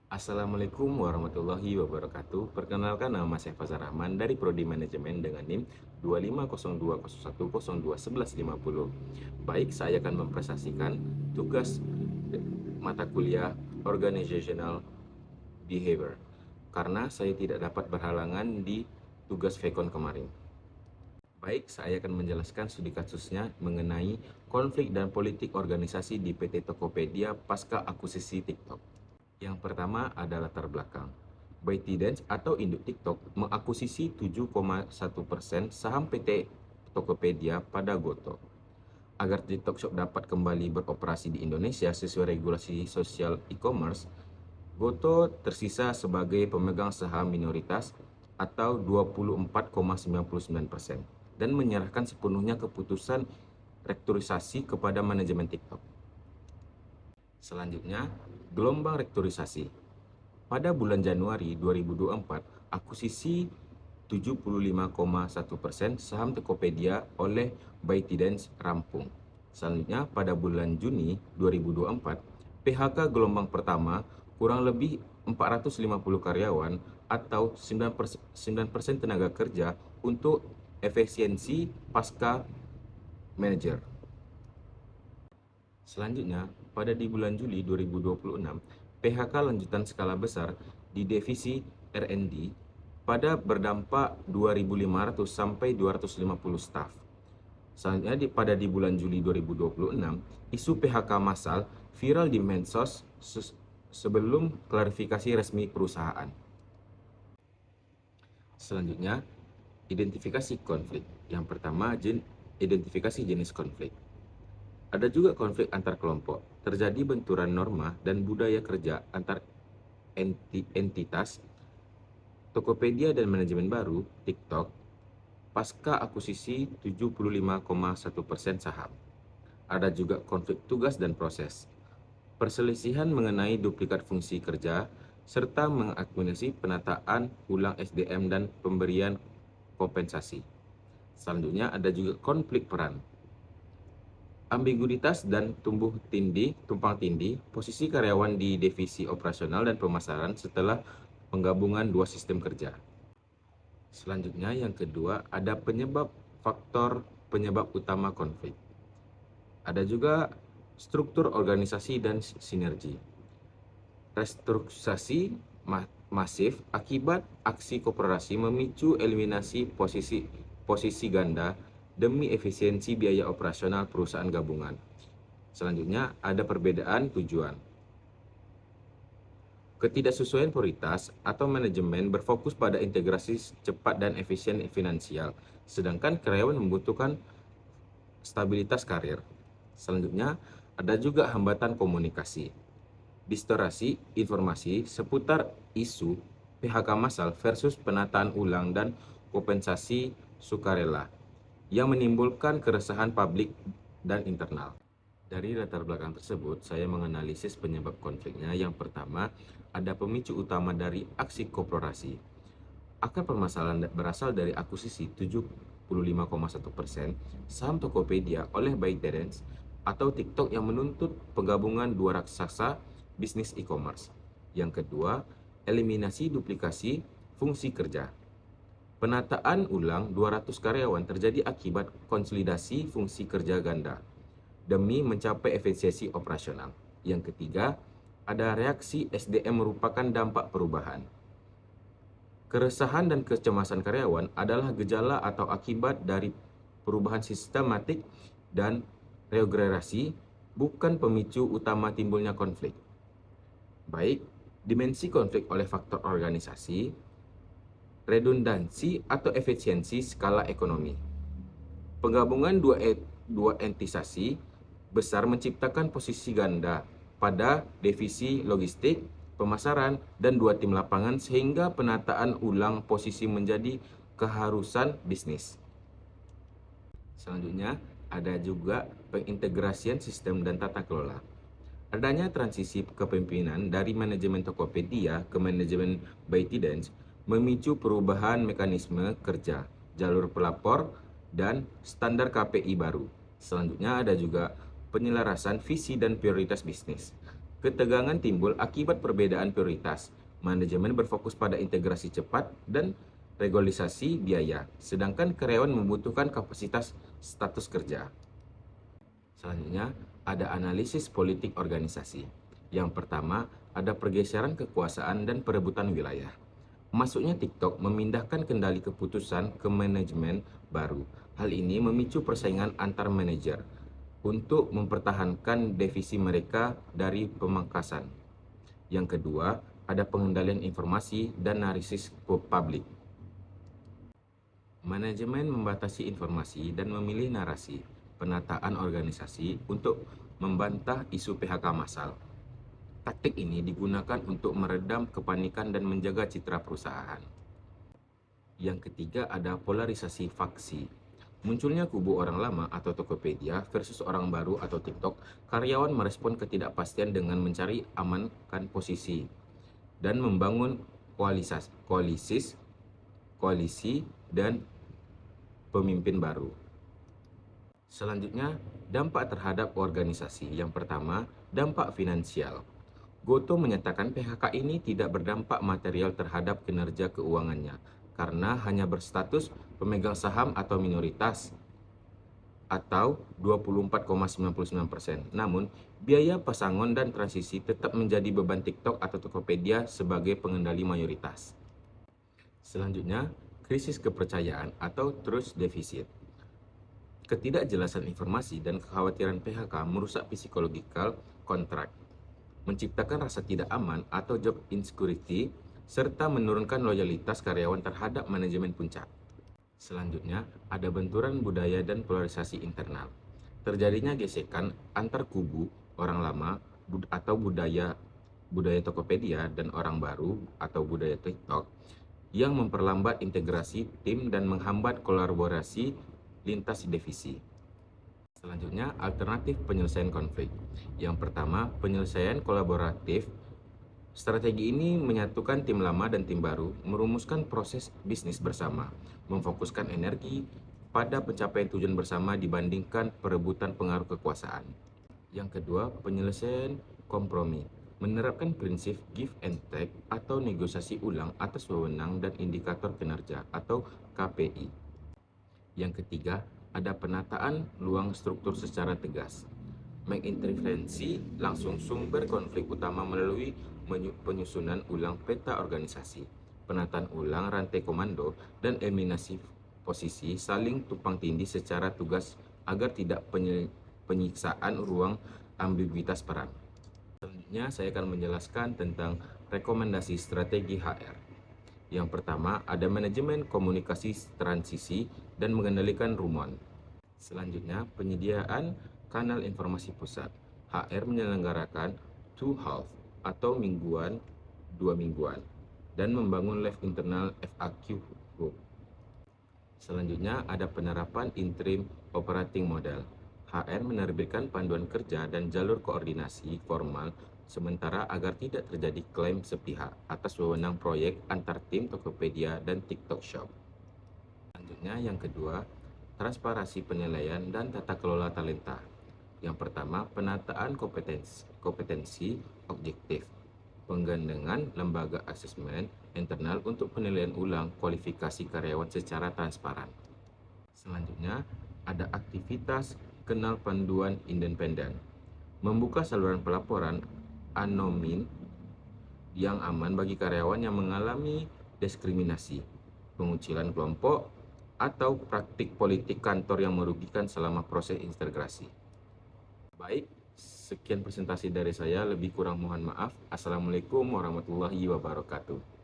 Assalamualaikum warahmatullahi wabarakatuh. Perkenalkan, nama saya Fazar Rahman dari Prodi Manajemen dengan NIM 2502010211150. Baik, saya akan mempresentasikan tugas mata kuliah Organizational Behavior karena saya tidak dapat berhalangan di tugas Vekon kemarin. Baik, saya akan menjelaskan studi kasusnya mengenai konflik dan politik organisasi di PT Tokopedia pasca akuisisi TikTok. Yang pertama adalah latar belakang. ByteDance atau induk TikTok mengakuisisi 7,1% saham PT Tokopedia pada Goto. Agar TikTok Shop dapat kembali beroperasi di Indonesia sesuai regulasi sosial e-commerce, Goto tersisa sebagai pemegang saham minoritas atau 24,99% dan menyerahkan sepenuhnya keputusan rektorisasi kepada manajemen TikTok. Selanjutnya, gelombang rektorisasi. Pada bulan Januari 2024, akuisisi 75,1% saham Tokopedia oleh ByteDance rampung. Selanjutnya, pada bulan Juni 2024, PHK gelombang pertama kurang lebih 450 karyawan atau 9% tenaga kerja untuk efisiensi pasca manajer. Selanjutnya, pada di bulan Juli 2026, PHK lanjutan skala besar di divisi R&D pada berdampak 2.500 sampai 250 staf. Selanjutnya, pada di bulan Juli 2026, isu PHK massal viral di medsos sebelum klarifikasi resmi perusahaan. Selanjutnya, identifikasi konflik. Yang pertama, identifikasi jenis konflik. Ada juga konflik antar kelompok. Terjadi benturan norma dan budaya kerja antar entitas Tokopedia dan manajemen baru TikTok pasca akuisisi 75,1% saham. Ada juga konflik tugas dan proses. Perselisihan mengenai duplikat fungsi kerja serta mengakumulasi penataan ulang SDM dan pemberian kompensasi. Selanjutnya ada juga konflik peran. Ambiguitas dan tumpang tindih posisi karyawan di divisi operasional dan pemasaran setelah penggabungan dua sistem kerja. Selanjutnya yang kedua ada faktor penyebab utama konflik. Ada juga struktur organisasi dan sinergi. Restrukturisasi masif akibat aksi koperasi memicu eliminasi posisi ganda demi efisiensi biaya operasional perusahaan gabungan. Selanjutnya, ada perbedaan tujuan. Ketidaksesuaian prioritas atau manajemen berfokus pada integrasi cepat dan efisien finansial, sedangkan karyawan membutuhkan stabilitas karir. Selanjutnya, ada juga hambatan komunikasi. Distorsi informasi seputar isu PHK massal versus penataan ulang dan kompensasi sukarela yang menimbulkan keresahan publik dan internal. Dari latar belakang tersebut, saya menganalisis penyebab konfliknya. Yang pertama, ada pemicu utama dari aksi koperasi. Akar permasalahan berasal dari akuisisi 75,1% saham Tokopedia oleh ByteDance atau TikTok yang menuntut penggabungan dua raksasa bisnis e-commerce. Yang kedua, eliminasi duplikasi fungsi kerja. Penataan ulang 200 karyawan terjadi akibat konsolidasi fungsi kerja ganda demi mencapai efisiensi operasional. Yang ketiga, ada reaksi SDM merupakan dampak perubahan. Keresahan dan kecemasan karyawan adalah gejala atau akibat dari perubahan sistematik dan reorganisasi, bukan pemicu utama timbulnya konflik. Baik, dimensi konflik oleh faktor organisasi, redundansi atau efisiensi skala ekonomi. Penggabungan dua entisasi besar menciptakan posisi ganda pada divisi logistik, pemasaran, dan dua tim lapangan sehingga penataan ulang posisi menjadi keharusan bisnis. Selanjutnya, ada juga pengintegrasian sistem dan tata kelola. Adanya transisi kepemimpinan dari manajemen Tokopedia ke manajemen ByteDance memicu perubahan mekanisme kerja, jalur pelapor, dan standar KPI baru. Selanjutnya ada juga penyelarasan visi dan prioritas bisnis. Ketegangan timbul akibat perbedaan prioritas. Manajemen berfokus pada integrasi cepat dan regularisasi biaya, sedangkan karyawan membutuhkan kapasitas status kerja. Selanjutnya, ada analisis politik organisasi. Yang pertama, ada pergeseran kekuasaan dan perebutan wilayah. Masuknya TikTok memindahkan kendali keputusan ke manajemen baru. Hal ini memicu persaingan antar manajer untuk mempertahankan divisi mereka dari pemangkasan. Yang kedua, ada pengendalian informasi dan analisis publik. Manajemen membatasi informasi dan memilih narasi penataan organisasi untuk membantah isu PHK massal. Taktik ini digunakan untuk meredam kepanikan dan menjaga citra perusahaan. Yang ketiga ada polarisasi faksi. Munculnya kubu orang lama atau Tokopedia versus orang baru atau TikTok, karyawan merespon ketidakpastian dengan mencari amankan posisi dan membangun koalisi dan pemimpin baru. Selanjutnya, dampak terhadap organisasi. Yang pertama, dampak finansial. Goto menyatakan PHK ini tidak berdampak material terhadap kinerja keuangannya karena hanya berstatus pemegang saham atau minoritas atau 24,99%. Namun, biaya pesangon dan transisi tetap menjadi beban TikTok atau Tokopedia sebagai pengendali mayoritas. Selanjutnya, krisis kepercayaan atau trust deficit. Ketidakjelasan informasi dan kekhawatiran PHK merusak psikologikal kontrak, menciptakan rasa tidak aman atau job insecurity, serta menurunkan loyalitas karyawan terhadap manajemen puncak. Selanjutnya, ada benturan budaya dan polarisasi internal. Terjadinya gesekan antar kubu orang lama atau budaya Tokopedia dan orang baru atau budaya TikTok yang memperlambat integrasi tim dan menghambat kolaborasi lintas divisi. Selanjutnya, alternatif penyelesaian konflik. Yang pertama, penyelesaian kolaboratif. Strategi ini menyatukan tim lama dan tim baru, merumuskan proses bisnis bersama, memfokuskan energi pada pencapaian tujuan bersama dibandingkan perebutan pengaruh kekuasaan. Yang kedua, penyelesaian kompromi. Menerapkan prinsip give and take atau negosiasi ulang atas wewenang dan indikator kinerja atau KPI. Yang ketiga, ada penataan ruang struktur secara tegas. Mengintervensi langsung sumber konflik utama melalui penyusunan ulang peta organisasi, penataan ulang rantai komando, dan eliminasi posisi saling tumpang tindih secara tugas agar tidak penyiksaan ruang ambiguitas peran. Selanjutnya, saya akan menjelaskan tentang rekomendasi strategi HR. Yang pertama, ada manajemen komunikasi transisi dan mengendalikan rumon. Selanjutnya, penyediaan kanal informasi pusat. HR menyelenggarakan two half atau mingguan, 2 mingguan, dan membangun live internal FAQ group. Selanjutnya, ada penerapan interim operating model. HR menerbitkan panduan kerja dan jalur koordinasi formal sementara agar tidak terjadi klaim sepihak atas wewenang proyek antar tim Tokopedia dan TikTok Shop. Selanjutnya, yang kedua, transparansi penilaian dan tata kelola talenta. Yang pertama, penataan kompetensi objektif, penggandengan lembaga asesmen internal untuk penilaian ulang kualifikasi karyawan secara transparan. Selanjutnya, ada aktivitas kenal panduan independen, membuka saluran pelaporan anonim yang aman bagi karyawan yang mengalami diskriminasi, pengucilan kelompok, atau praktik politik kantor yang merugikan selama proses integrasi. Baik, sekian presentasi dari saya, lebih kurang mohon maaf. Assalamualaikum warahmatullahi wabarakatuh.